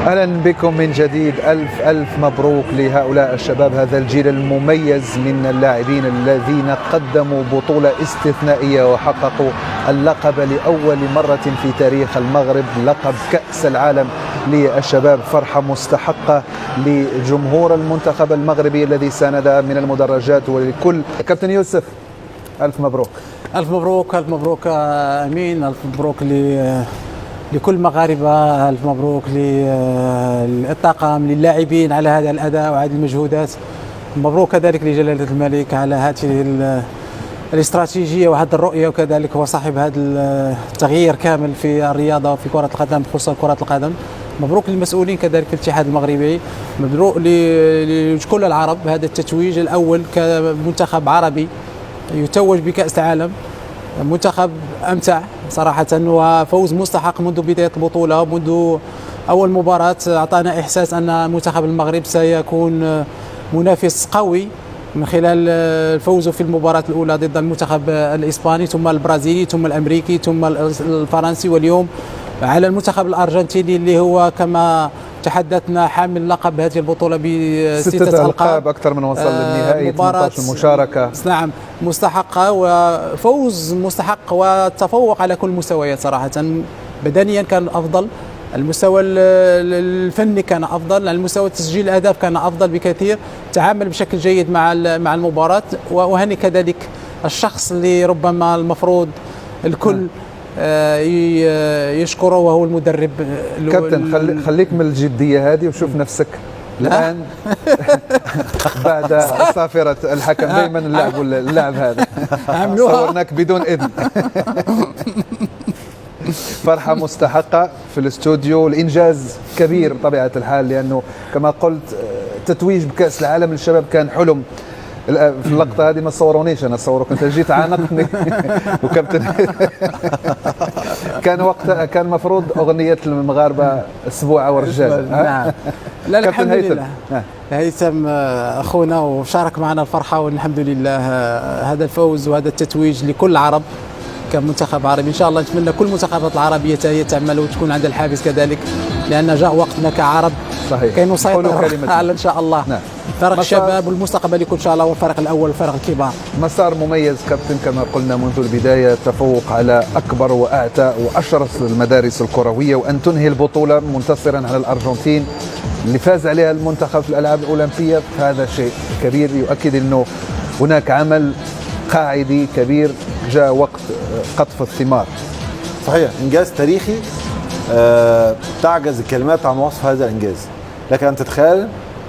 أهلا بكم من جديد. ألف ألف مبروك لهؤلاء الشباب، هذا الجيل المميز من اللاعبين الذين قدموا بطولة استثنائية وحققوا اللقب لأول مرة في تاريخ المغرب، لقب كأس العالم للشباب. فرحة مستحقة لجمهور المنتخب المغربي الذي ساند من المدرجات، ولكل كابتن يوسف ألف مبروك. ألف مبروك ألف مبروك أمين، ألف مبروك لكل المغاربة، ألف مبروك للطاقم، للاعبين على هذا الأداء وهذه المجهودات. مبروك كذلك لجلالة الملك على هذه الاستراتيجية وهذه الرؤية، وكذلك هو صاحب هذا التغيير كامل في الرياضة وفي كرة القدم، خصوصا كرة القدم. مبروك للمسؤولين كذلك في الاتحاد المغربي، مبروك لكل العرب. هذا التتويج الأول كمنتخب عربي يتوج بكأس العالم، منتخب أمتع صراحة، وفوز مستحق منذ بداية البطولة. منذ أول مباراة أعطانا إحساس أن منتخب المغرب سيكون منافس قوي من خلال الفوز في المباراة الأولى ضد المنتخب الإسباني، ثم البرازيلي، ثم الأمريكي، ثم الفرنسي، واليوم على المنتخب الأرجنتيني اللي هو كما تحدثنا حامل لقب هذه البطولة بستة ألقاب، أكثر من وصل للنهائي، 18 مشاركة. نعم، مستحقة وفوز مستحق وتفوق على كل المستويات صراحة. بدنيا كان أفضل، المستوى الفني كان أفضل، المستوى تسجيل الأهداف كان أفضل بكثير، تعامل بشكل جيد مع المباراة. وأهني كذلك الشخص اللي ربما المفروض الكل يشكره، وهو المدرب كابتن. خليك من الجدية هذه وشوف نفسك الآن بعد صافرة الحكم. دائما اللعب هذا صورناك بدون إذن. فرحة مستحقة في الاستوديو، الإنجاز كبير بطبيعة الحال، لأنه كما قلت تتويج بكأس العالم للشباب كان حلم. في اللقطة هذه ما تصورونيش، أنا أتصورك أنت جيت عانقتني وكابتن. كان وقتها كان المفروض أغنية المغاربة أسبوع ورجال. نعم. لا الحمد لله، هيثم أخونا وشارك معنا الفرحة، والحمد لله هذا الفوز وهذا التتويج لكل العرب كمنتخب عربي. إن شاء الله نتمنى كل المنتخبات العربية تعمل وتكون عندها الحافز كذلك، لأن جاء وقتنا كعرب كي نسيطر على إن شاء الله. نعم. فرق الشباب والمستقبل يكون إن شاء الله، والفرق الأول والفرق الكبار. مسار مميز كابتن، كما قلنا منذ البداية، تفوق على أكبر وأعتى وأشرس المدارس الكروية، وأن تنهي البطولة منتصرا على الأرجنتين اللي فاز عليها المنتخب في الألعاب الأولمبية. هذا شيء كبير يؤكد أنه هناك عمل قاعدي كبير، جاء وقت قطف الثمار. صحيح، إنجاز تاريخي تعجز الكلمات عن وصف هذا الإنجاز. لكن أن تتخيل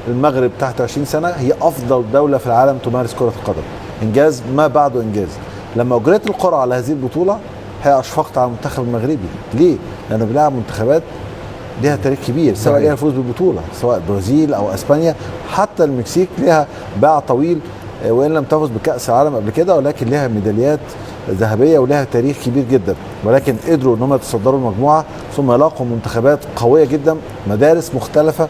المغرب تحت 20 سنة هي أفضل دولة في العالم تمارس كرة القدم، إنجاز ما بعده إنجاز. لما أجريت القرعة على هذه البطولة هي أشفقت على المنتخب المغربي. ليه؟ لأنه بيلعب منتخبات لها تاريخ كبير، سواء لها فوز بالبطولة، سواء البرازيل أو أسبانيا، حتى المكسيك لها باع طويل وإن لم تفز بكأس العالم قبل كده، ولكن لها ميداليات ذهبية ولها تاريخ كبير جدا. ولكن قدروا أنهم يتصدروا المجموعة، ثم يلاقوا منتخبات قوية جدا، مدارس مختلفة،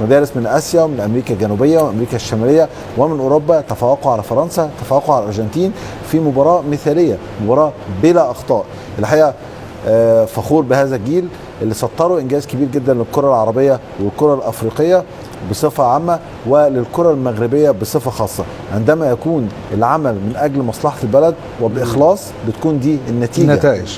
مدارس من آسيا ومن أمريكا الجنوبية وأمريكا الشمالية ومن أوروبا. تفوقوا على فرنسا، تفوقوا على الأرجنتين في مباراة مثالية، مباراة بلا أخطاء. الحقيقة فخور بهذا الجيل اللي سطروا إنجاز كبير جدا للكرة العربية والكرة الأفريقية بصفة عامة، وللكرة المغربية بصفة خاصة. عندما يكون العمل من أجل مصلحة البلد وبإخلاص بتكون دي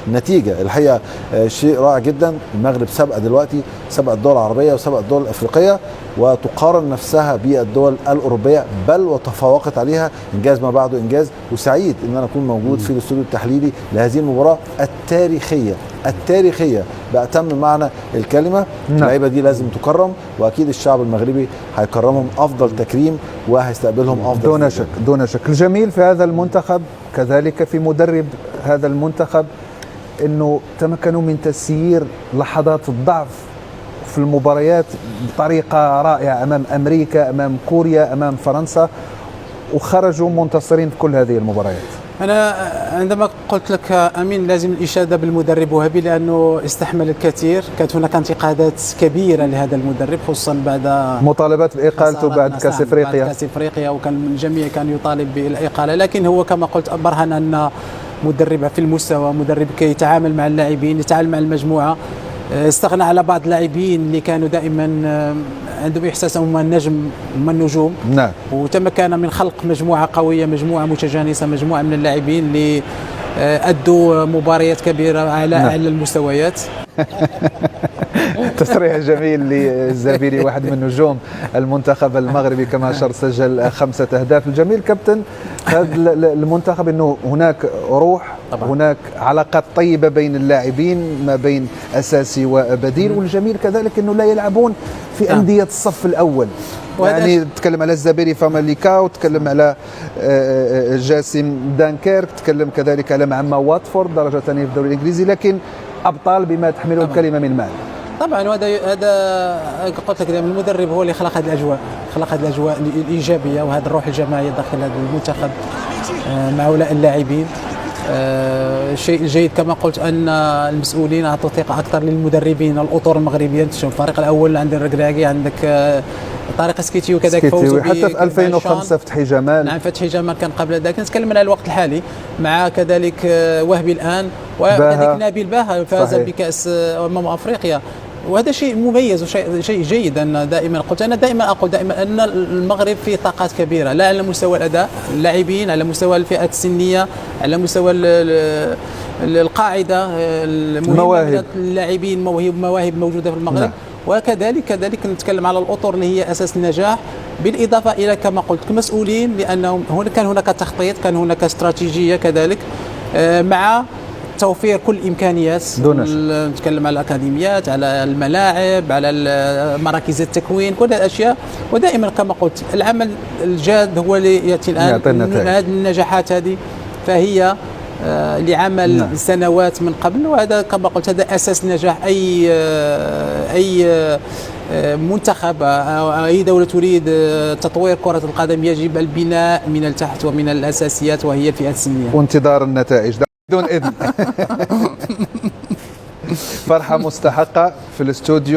النتيجة. الحقيقة شيء رائع جدا. المغرب سبق دلوقتي، سبق الدول العربية وسبق الدول الأفريقية، وتقارن نفسها بالدول الأوروبية، بل وتفوقت عليها. إنجاز ما بعده إنجاز، وسعيد أن أنا أكون موجود في الاستوديو التحليلي لهذه المباراة التاريخية بأتم معنى الكلمة. اللعيبة دي لازم تكرم، وأكيد الشعب المغربي هيكرمهم أفضل تكريم وهيستقبلهم أفضل دون شك. الجميل في هذا المنتخب كذلك في مدرب هذا المنتخب أنه تمكنوا من تسيير لحظات الضعف في المباريات بطريقة رائعة أمام أمريكا، أمام كوريا، أمام فرنسا، وخرجوا منتصرين في كل هذه المباريات. أنا عندما قلت لك أمين لازم الإشادة بالمدرب وهبي، لأنه استحمل الكثير. كانت هناك انتقادات كبيرة لهذا المدرب، خصوصا بعد مطالبات بإقالته بعد كأس إفريقيا، وكان الجميع كان يطالب بالإقالة. لكن هو كما قلت برهن أن مدرب في المستوى، مدرب كي يتعامل مع اللاعبين، يتعامل مع المجموعة. استغنى على بعض اللاعبين اللي كانوا دائما عندهم احساس هم النجم، هم النجوم. نعم. وتمكن من خلق مجموعه قويه، مجموعه متجانسه، مجموعه من اللاعبين اللي ادوا مباريات كبيره على اعلى المستويات. تصريح جميل للزبيري، واحد من نجوم المنتخب المغربي كما أشرت، سجل 5 أهداف. الجميل كابتن هذا المنتخب انه هناك روح طبعا. هناك علاقات طيبه بين اللاعبين ما بين اساسي وبديل، والجميل كذلك انه لا يلعبون في انديه الصف الاول. يعني تكلم على الزبيري فاماليكاو، تكلم على جاسم دانكيرك، تكلم كذلك على معما واتفورد درجه ثانيه في الدوري الانجليزي، لكن ابطال بما تحمله الكلمه من معنى. طبعا. وهذا قلت لك دائما المدرب هو اللي خلق هذه الاجواء، خلق هذه الاجواء الايجابيه وهذه الروح الجماعيه داخل هذا المنتخب مع هؤلاء اللاعبين. الشيء الجيد كما قلت ان المسؤولين اعطوا ثقه اكثر للمدربين الاطر المغربيين. الفريق الاول عندك الركراكي، عندك طارق سكيتي وكذلك فوزوا حتى في 2005 فتحي جمال. نعم فتحي جمال كان قبل ذلك. نتكلم على الوقت الحالي مع كذلك وهبي الان وكذلك نبيل باها فاز بكاس افريقيا، وهذا شيء مميز وشيء جيد. أن دائما قلت أنا دائما أقول دائما أن المغرب فيه طاقات كبيرة، لا على مستوى الأداء اللاعبين، على مستوى الفئات السنية، على مستوى القاعدة المواهب، اللاعبين مواهب موجودة في المغرب. وكذلك نتكلم على الأطر اللي هي أساس النجاح، بالإضافة إلى كما قلت كمسؤولين، لأنهم كان هناك تخطيط، كان هناك استراتيجية كذلك مع توفير كل الامكانيات. نتكلم على الاكاديميات، على الملاعب، على مراكز التكوين، كل الاشياء. ودائما كما قلت العمل الجاد هو اللي ياتي الان. هذه النجاحات هذه فهي لعمل سنوات من قبل، وهذا كما قلت هذا اساس نجاح اي منتخب او اي دوله تريد تطوير كره القدم. يجب البناء من التحت ومن الاساسيات، وهي الفئات السنيه، وانتظار النتائج بدون إذن. فرحة مستحقة في الاستوديو.